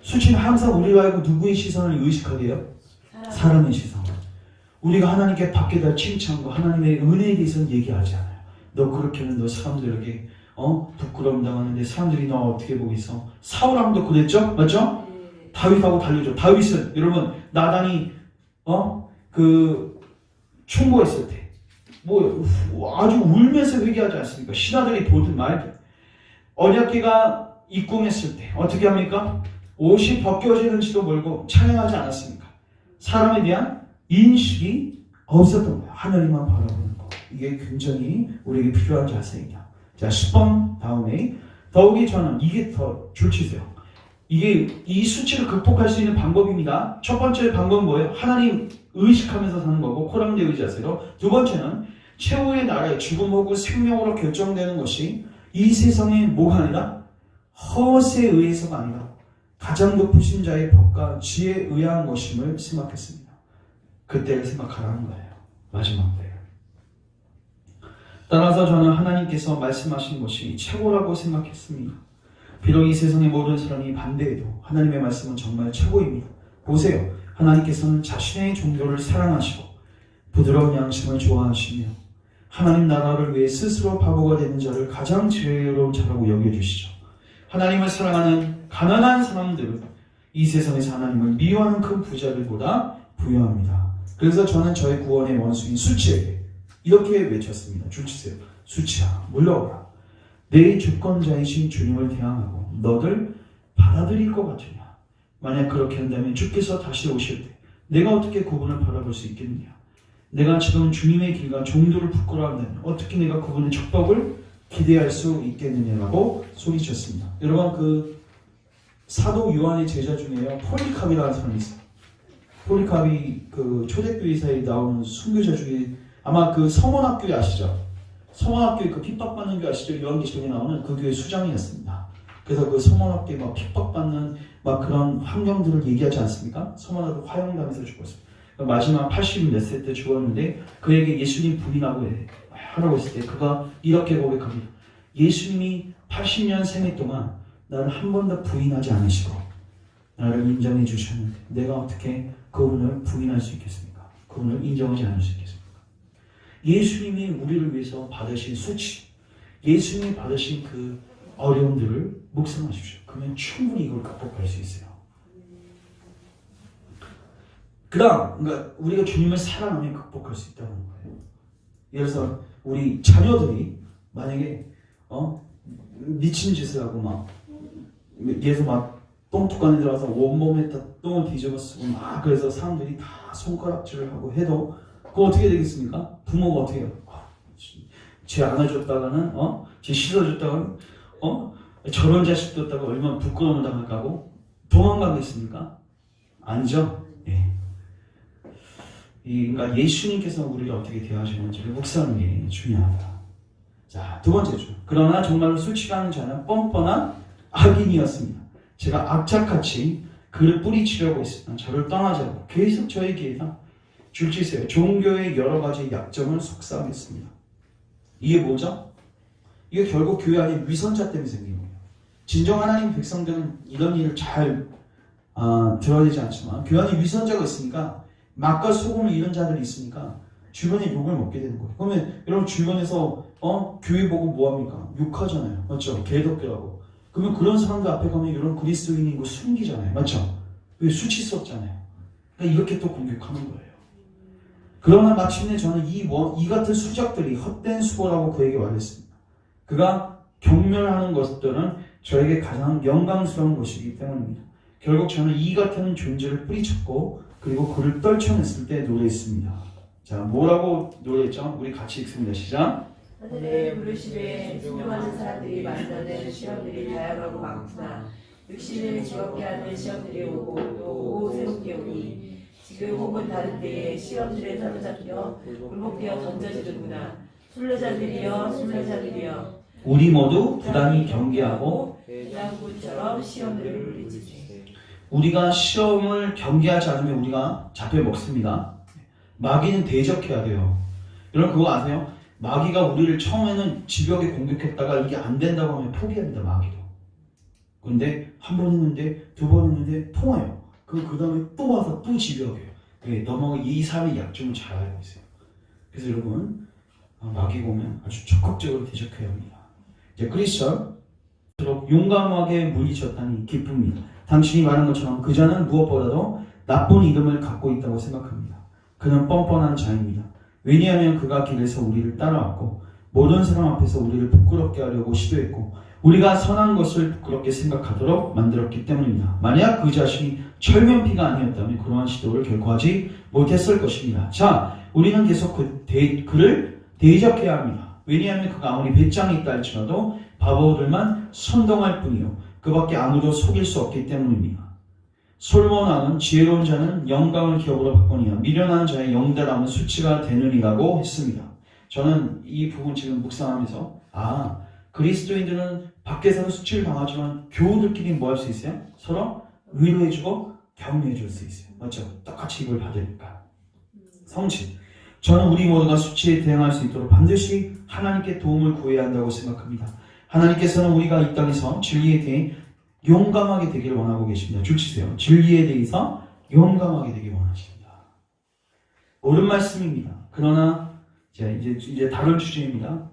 수치는 항상 우리가 알고 누구의 시선을 의식하게 해요? 사람의 시선. 우리가 하나님께 받게 될 칭찬과 하나님의 은혜에 대해서는 얘기하지 않아요. 너 그렇게 하면 너 사람들에게 부끄러움 당하는데 사람들이 너 어떻게 보겠어? 사울왕도 그랬죠? 맞죠? 다윗하고 달리죠. 다윗은 여러분 나단이 충고했을 때 아주 울면서 회개하지 않습니까? 신하들이 보든 말든 언약궤가 입궁했을 때 어떻게 합니까? 옷이 벗겨지는지도 모르고 찬양하지 않았습니까? 사람에 대한 인식이 없었던 거예요. 하늘만 바라보는 거. 이게 굉장히 우리에게 필요한 자세이냐. 자, 10번 다음에 더욱이 저는 이게 더 줄치세요. 이게 이 수치를 극복할 수 있는 방법입니다. 첫 번째 방법은 뭐예요? 하나님 의식하면서 사는 거고 코랑대의 자세로. 두 번째는 최후의 나라의 죽음하고 생명으로 결정되는 것이 이 세상의 뭐가 아니라 허세에 의해서가 아니라 가장 높으신 자의 법과 지혜에 의한 것임을 생각했습니다. 그때를 생각하라는 거예요. 마지막 때. 따라서 저는 하나님께서 말씀하신 것이 최고라고 생각했습니다. 비록 이 세상의 모든 사람이 반대해도 하나님의 말씀은 정말 최고입니다. 보세요. 하나님께서는 자신의 종교를 사랑하시고 부드러운 양심을 좋아하시며 하나님 나라를 위해 스스로 바보가 되는 자를 가장 지혜로운 자라고 여겨주시죠. 하나님을 사랑하는 가난한 사람들은 이 세상에서 하나님을 미워하는 큰 부자들보다 부유합니다. 그래서 저는 저의 구원의 원수인 수치에게 이렇게 외쳤습니다. 줄치세요. 수치야, 물러오라. 내 주권자이신 주님을 대항하고 너를 받아들일 것 같으냐. 만약 그렇게 한다면 주께서 다시 오실 때 내가 어떻게 그분을 바라볼 수 있겠느냐. 내가 지금 주님의 길과 종도를 부끄러워한다면 어떻게 내가 그분의 축복을 기대할 수 있겠느냐라고 소리쳤습니다. 여러분 그 사도 요한의 제자 중에요. 폴리캅이라는 사람이 있어요. 폴리캅이 그 초대교회사에 나오는 순교자 중에 아마 그 서문학교 아시죠? 서문학교에 그 핍박받는 교회 아시죠? 요한계시록에 나오는 그 교회 수장이었습니다. 그래서 그 서문학교에 막 핍박받는 막 그런 환경들을 얘기하지 않습니까? 서문학교 화형당해서 죽었습니다. 마지막 80 몇 세 때 죽었는데 그에게 예수님 부인하고 하라고 했을 때 그가 이렇게 고백합니다. 예수님이 80년 생애 동안 나를 한 번도 부인하지 않으시고 나를 인정해 주셨는데 내가 어떻게 그분을 부인할 수 있겠습니까? 그분을 인정하지 않을 수 있겠습니까? 예수님이 우리를 위해서 받으신 수치, 예수님이 받으신 그 어려움들을 묵상하십시오. 그러면 충분히 이걸 극복할 수 있어요. 그러니까 우리가 주님을 사랑하면 극복할 수 있다는 거예요. 예를 들어서 우리 자녀들이 만약에 미친 짓을 하고 막 예수 막 똥뚜껑에 들어가서 온몸에 다 똥을 뒤집어 쓰고 막 그래서 사람들이 다 손가락질을 하고 해도 그거 어떻게 되겠습니까? 부모가 어떻게 해요? 쟤 안아줬다가는 쟤 씻어줬다가는 저런 자식 뒀다가 얼마나 부끄러움을 당할까고 도망가겠습니까? 아니죠. 예. 그러니까 예수님께서 우리를 어떻게 대하시는지를 묵상하는 게 중요하다. 자, 두 번째 주. 그러나 정말로 수치라는 자는 뻔뻔한 악인이었습니다. 제가 악착같이 그를 뿌리치려고 했으나 저를 떠나지 않고 계속 저에게다 줄치세요. 종교의 여러 가지 약점을 속삭였습니다. 이게 뭐죠? 이게 결국 교회 안에 위선자 때문에 생긴 거예요. 진정 하나님 백성들은 이런 일을 잘 드러내지 않지만 교회 안에 위선자가 있으니까 막과 소금을 잃은 자들이 있으니까 주변에 욕을 먹게 되는 거예요. 그러면 여러분 주변에서 교회 보고 뭐합니까? 욕하잖아요. 맞죠? 개덕교라고. 그러면 그런 사람들 앞에 가면 이런 그리스도인인 거 숨기잖아요. 맞죠? 왜 수치스럽잖아요. 그러니까 이렇게 또 공격하는 거예요. 그러나 마침내 저는 이 같은 수작들이 헛된 수고라고 그에게 말했습니다. 그가 경멸하는 것들은 저에게 가장 영광스러운 것이기 때문입니다. 결국 저는 이 같은 존재를 뿌리쳤고 그리고 그를 떨쳐냈을 때 노래했습니다. 자, 뭐라고 노래했죠? 우리 같이 읽습니다. 시작. 하늘의 부르심에 순종하는 사람들이 만나는 시험들이 다양하고 많구나. 육신을 즐겁게 하는 시험들이 오고 또 새롭게 오니 지금 혹은 다른 때에 시험들에 사로잡혀 굴복되어 던져지는구나. 순례자들이여 우리 모두 부단히 경계하고 대장군처럼 시험들을 물리치세. 우리가 시험을 경계하지 않으면 우리가 잡혀 먹습니다. 마귀는 대적해야 돼요. 여러분 그거 아세요? 마귀가 우리를 처음에는 집요하게 공격했다가 이게 안 된다고 하면 포기합니다. 마귀도. 그런데 한 번 했는데 두 번 했는데 통해요. 그 다음에 또 와서 또 집요하게 해요. 너무 이 사람의 약점을 잘 알고 있어요. 그래서 여러분 마귀가 오면 아주 적극적으로 대적해야 합니다. 이제 크리스천 용감하게 물리쳤다니 기쁩니다. 당신이 말한 것처럼 그 자는 무엇보다도 나쁜 이름을 갖고 있다고 생각합니다. 그는 뻔뻔한 자입니다. 왜냐하면 그가 길에서 우리를 따라왔고 모든 사람 앞에서 우리를 부끄럽게 하려고 시도했고 우리가 선한 것을 부끄럽게 생각하도록 만들었기 때문입니다. 만약 그 자신이 철면피가 아니었다면 그러한 시도를 결코 하지 못했을 것입니다. 자, 우리는 계속 그를 대적해야 합니다. 왜냐하면 그가 아무리 배짱이 있다 할지라도 바보들만 선동할 뿐이요 그밖에 아무도 속일 수 없기 때문입니다. 솔로몬 왕은 지혜로운 자는 영광을 기업으로 바꾸니와 미련한 자의 영달함은 수치가 되느니라고 했습니다. 저는 이 부분 지금 묵상하면서 그리스도인들은 밖에서는 수치를 당하지만 교우들끼리 뭐 할 수 있어요? 서로 위로해주고 격려해줄 수 있어요. 맞죠? 똑같이 이걸 받으니까. 성실. 저는 우리 모두가 수치에 대응할 수 있도록 반드시 하나님께 도움을 구해야 한다고 생각합니다. 하나님께서는 우리가 이 땅에서 진리에 대해 용감하게 되길 원하고 계십니다. 줄치세요. 진리에 대해서 용감하게 되길 원하십니다. 옳은 말씀입니다. 그러나 이제 다른 주제입니다.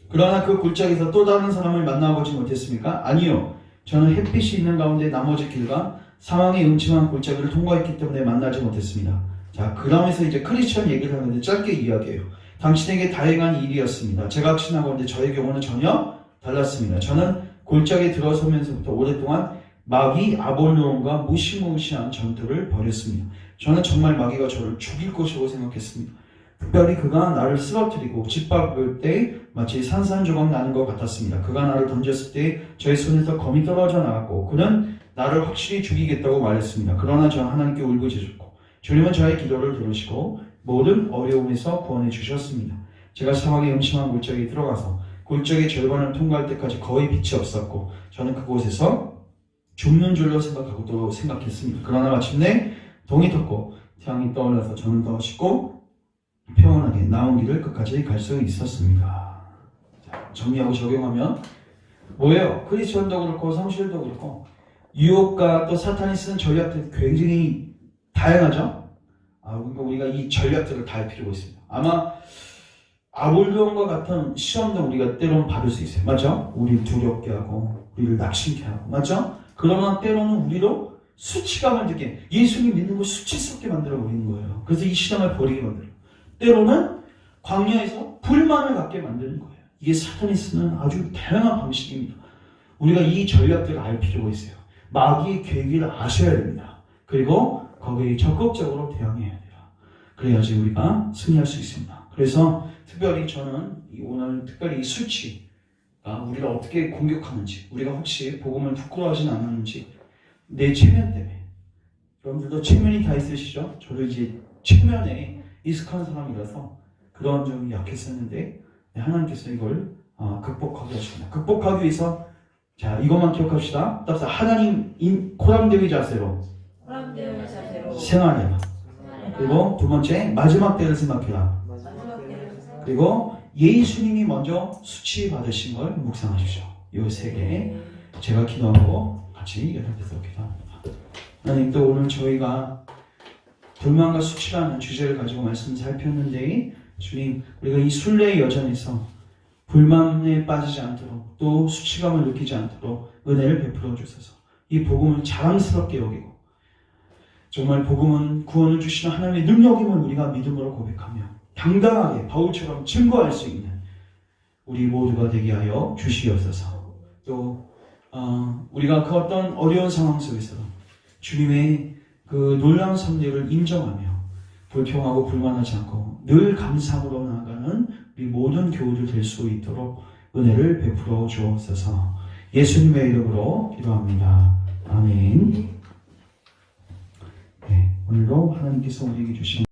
그러나 그 골짜기에서 또 다른 사람을 만나보지 못했습니까? 아니요. 저는 햇빛이 있는 가운데 나머지 길과 사망의 음침한 골짜기를 통과했기 때문에 만나지 못했습니다. 자, 그러면서 이제 크리스천 얘기를 하는데 짧게 이야기해요. 당신에게 다행한 일이었습니다. 제가 친하건데 저의 경우는 전혀 달랐습니다. 저는 골짜기에 들어서면서부터 오랫동안 마귀 아볼론과 무시무시한 전투를 벌였습니다. 저는 정말 마귀가 저를 죽일 것이라고 생각했습니다. 특별히 그가 나를 쓰러뜨리고 짓밟을 때 마치 산산조각 나는 것 같았습니다. 그가 나를 던졌을 때 저의 손에서 검이 떨어져 나갔고 그는 나를 확실히 죽이겠다고 말했습니다. 그러나 저는 하나님께 울부짖었고 주님은 저의 기도를 들으시고 모든 어려움에서 구원해 주셨습니다. 제가 사막의 음침한 골짜기에 들어가서 골짜기의 절반을 통과할 때까지 거의 빛이 없었고 저는 그곳에서 죽는 줄로 생각하고 또 생각했습니다. 그러나 마침내 동이 텄고 태양이 떠올라서 저는 더 쉽고 평온하게 나온 길을 끝까지 갈 수 있었습니다. 자, 정리하고 적용하면 뭐예요? 크리스천도 그렇고 성실도 그렇고 유혹과 또 사탄이 쓰는 전략들이 굉장히 다양하죠? 그러니까 우리가 이 전략들을 다 할 필요가 있습니다. 아마 아볼론과 같은 시험도 우리가 때로는 받을 수 있어요. 맞죠? 우리를 두렵게 하고 우리를 낙심케 하고 맞죠? 그러나 때로는 우리로 수치감을 느끼게 예수님 믿는 걸 수치스럽게 만들어 버리는 거예요. 그래서 이 신앙을 버리게 만들어요. 때로는 광야에서 불만을 갖게 만드는 거예요. 이게 사탄이 쓰는 아주 다양한 방식입니다. 우리가 이 전략들을 알 필요가 있어요. 마귀의 계획을 아셔야 됩니다. 그리고 거기에 적극적으로 대응해야 돼요. 그래야지 우리가 승리할 수 있습니다. 그래서 특별히 저는 오늘 특별히 이 수치가 우리를 어떻게 공격하는지 우리가 혹시 복음을 부끄러워하지는 않았는지 내 체면 때문에 여러분들도 체면이 다 있으시죠? 저도 이제 체면에 익숙한 사람이라서 그런 점이 약했었는데 하나님께서 이걸 극복하게 하십니다. 극복하기 위해서 자 이것만 기억합시다. 따라서 하나님 코람되기 자세로 생활해라. 그리고 두 번째 마지막 때를 생각해라. 그리고 예수님이 먼저 수치 받으신 걸 묵상하십시오. 이 세 개 제가 기도하고 같이 연합해서 기도합니다. 하나님 또 오늘 저희가 불만과 수치라는 주제를 가지고 말씀 살폈는데 주님 우리가 이 순례의 여정에서 불만에 빠지지 않도록 또 수치감을 느끼지 않도록 은혜를 베풀어 주셔서 이 복음을 자랑스럽게 여기고 정말 복음은 구원을 주시는 하나님의 능력임을 우리가 믿음으로 고백하며 당당하게 바울처럼 증거할 수 있는 우리 모두가 되게 하여 주시옵소서. 또 우리가 그 어떤 어려운 상황 속에서 주님의 그 놀라운 섭리를 인정하며 불평하고 불만하지 않고 늘 감사함으로 나아가는 우리 모든 교우들 될 수 있도록 은혜를 베풀어 주옵소서. 예수님의 이름으로 기도합니다. 아멘. 네, 오늘도 하나님께서 우리에게 주신